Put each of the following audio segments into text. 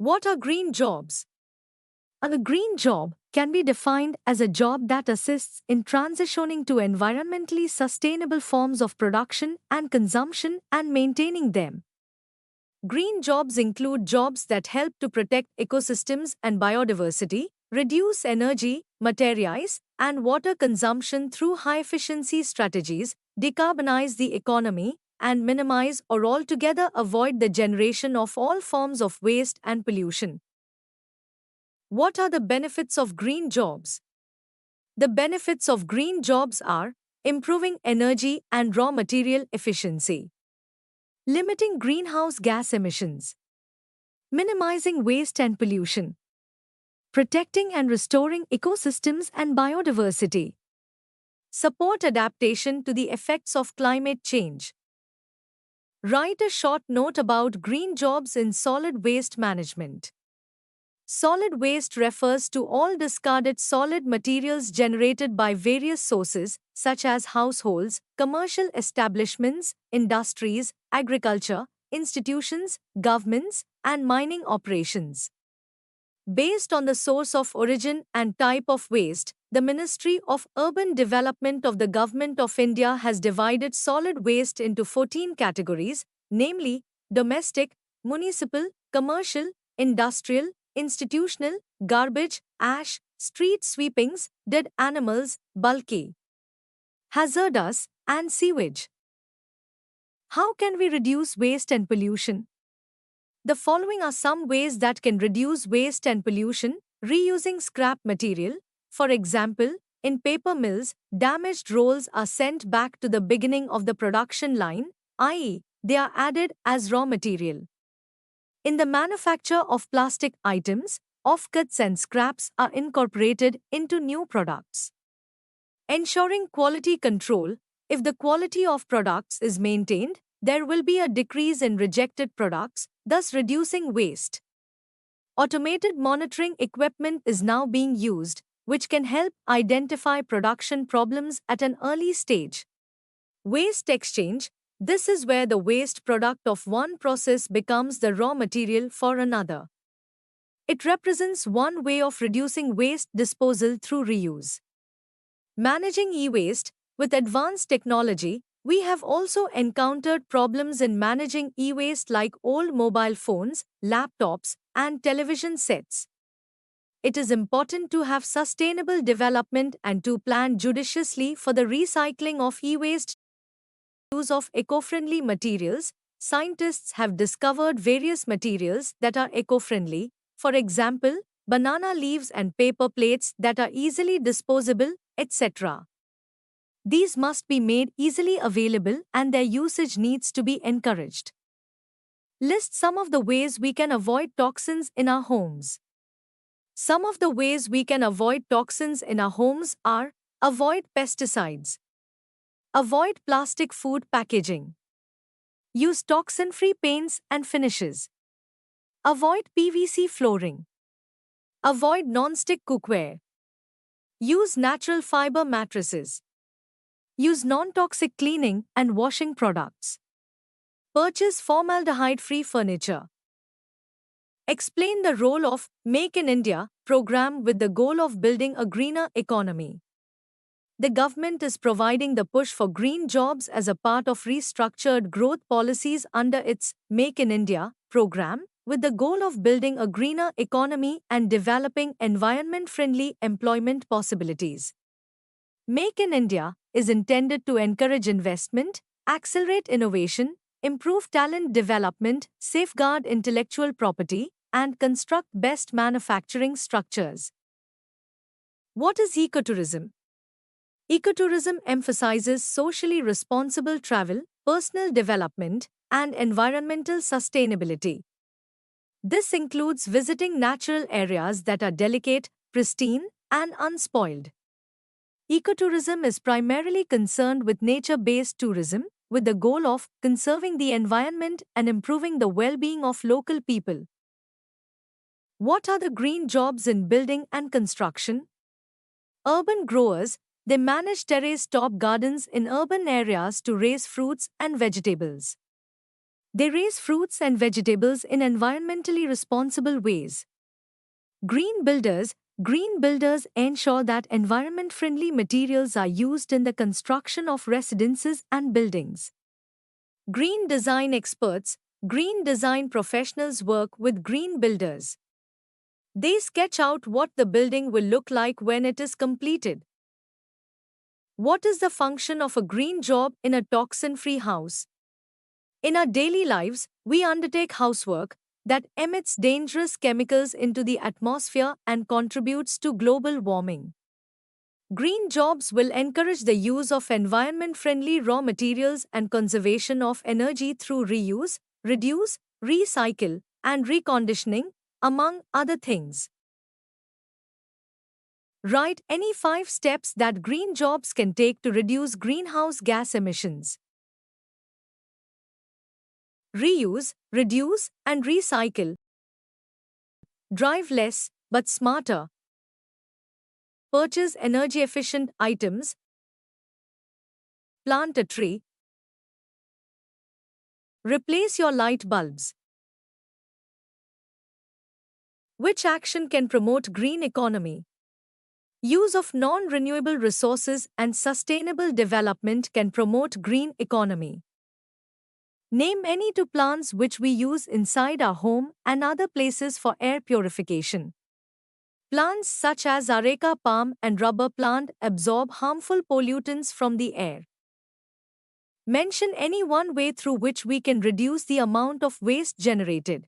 What are green jobs? A green job can be defined as a job that assists in transitioning to environmentally sustainable forms of production and consumption and maintaining them. Green jobs include jobs that help to protect ecosystems and biodiversity, reduce energy, materials, and water consumption through high efficiency strategies, decarbonize the economy, and minimize or altogether avoid the generation of all forms of waste and pollution. What are the benefits of green jobs? The benefits of green jobs are improving energy and raw material efficiency, limiting greenhouse gas emissions, minimizing waste and pollution, protecting and restoring ecosystems and biodiversity, support adaptation to the effects of climate change. Write a short note about green jobs in solid waste management. Solid waste refers to all discarded solid materials generated by various sources, such as households, commercial establishments, industries, agriculture, institutions, governments, and mining operations. Based on the source of origin and type of waste, the Ministry of Urban Development of the Government of India has divided solid waste into 14 categories, namely domestic, municipal, commercial, industrial, institutional, garbage, ash, street sweepings, dead animals, bulky, hazardous, and sewage. How can we reduce waste and pollution? The following are some ways that can reduce waste and pollution: reusing scrap material. For example, in paper mills, damaged rolls are sent back to the beginning of the production line, i.e., they are added as raw material. In the manufacture of plastic items, offcuts and scraps are incorporated into new products. Ensuring quality control. If the quality of products is maintained, there will be a decrease in rejected products, thus reducing waste. Automated monitoring equipment is now being used, which can help identify production problems at an early stage. Waste exchange. This is where the waste product of one process becomes the raw material for another. It represents one way of reducing waste disposal through reuse. Managing e-waste. With advanced technology, we have also encountered problems in managing e-waste like old mobile phones, laptops, and television sets. It is important to have sustainable development and to plan judiciously for the recycling of e-waste. Use of eco-friendly materials. Scientists have discovered various materials that are eco-friendly, for example, banana leaves and paper plates that are easily disposable, etc. These must be made easily available and their usage needs to be encouraged. List some of the ways we can avoid toxins in our homes. Some of the ways we can avoid toxins in our homes are: avoid pesticides, avoid plastic food packaging, use toxin-free paints and finishes, avoid PVC flooring, avoid non-stick cookware, use natural fiber mattresses, use non-toxic cleaning and washing products, purchase formaldehyde-free furniture. Explain the role of Make in India program with the goal of building a greener economy. The government is providing the push for green jobs as a part of restructured growth policies under its Make in India program, with the goal of building a greener economy and developing environment-friendly employment possibilities. Make in India is intended to encourage investment, accelerate innovation, improve talent development, safeguard intellectual property, and construct best manufacturing structures. What is ecotourism? Ecotourism emphasizes socially responsible travel, personal development, and environmental sustainability. This includes visiting natural areas that are delicate, pristine, and unspoiled. Ecotourism is primarily concerned with nature-based tourism, with the goal of conserving the environment and improving the well-being of local people. What are the green jobs in building and construction? Urban growers. They manage terrace-top gardens in urban areas to raise fruits and vegetables. They raise fruits and vegetables in environmentally responsible ways. Green builders Green builders ensure that environment-friendly materials are used in the construction of residences and buildings. Green design experts Green design professionals work with green builders. They sketch out what the building will look like when it is completed. What is the function of a green job in a toxin-free house? In our daily lives, we undertake housework that emits dangerous chemicals into the atmosphere and contributes to global warming. Green jobs will encourage the use of environment-friendly raw materials and conservation of energy through reuse, reduce, recycle, and reconditioning, among other things. Write any 5 steps that green jobs can take to reduce greenhouse gas emissions. Reuse, reduce, and recycle. Drive less, but smarter. Purchase energy-efficient items. Plant a tree. Replace your light bulbs. Which action can promote green economy? Use of non-renewable resources and sustainable development can promote green economy. Name any 2 plants which we use inside our home and other places for air purification. Plants such as areca palm and rubber plant absorb harmful pollutants from the air. Mention any one way through which we can reduce the amount of waste generated.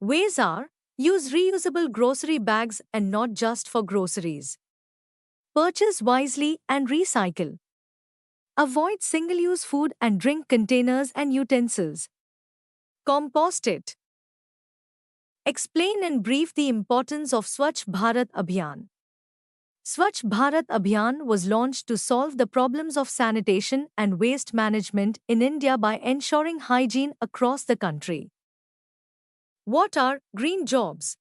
Ways are: use reusable grocery bags and not just for groceries. Purchase wisely and recycle. Avoid single-use food and drink containers and utensils. Compost it. Explain in brief the importance of Swachh Bharat Abhiyan. Swachh Bharat Abhiyan was launched to solve the problems of sanitation and waste management in India by ensuring hygiene across the country. What are green jobs?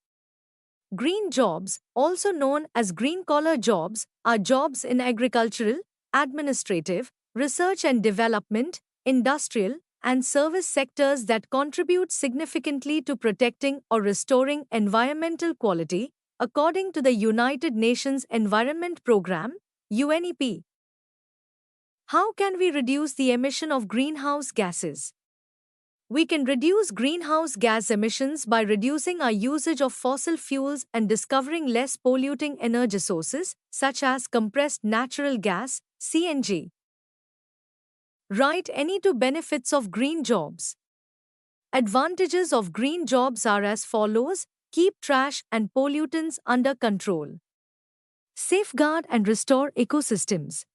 Green jobs, also known as green-collar jobs, are jobs in agricultural, administrative, research and development, industrial, and service sectors that contribute significantly to protecting or restoring environmental quality, according to the United Nations Environment Programme, UNEP. How can we reduce the emission of greenhouse gases? We can reduce greenhouse gas emissions by reducing our usage of fossil fuels and discovering less polluting energy sources, such as compressed natural gas, CNG. Write any 2 benefits of green jobs. Advantages of green jobs are as follows: keep trash and pollutants under control. Safeguard and restore ecosystems.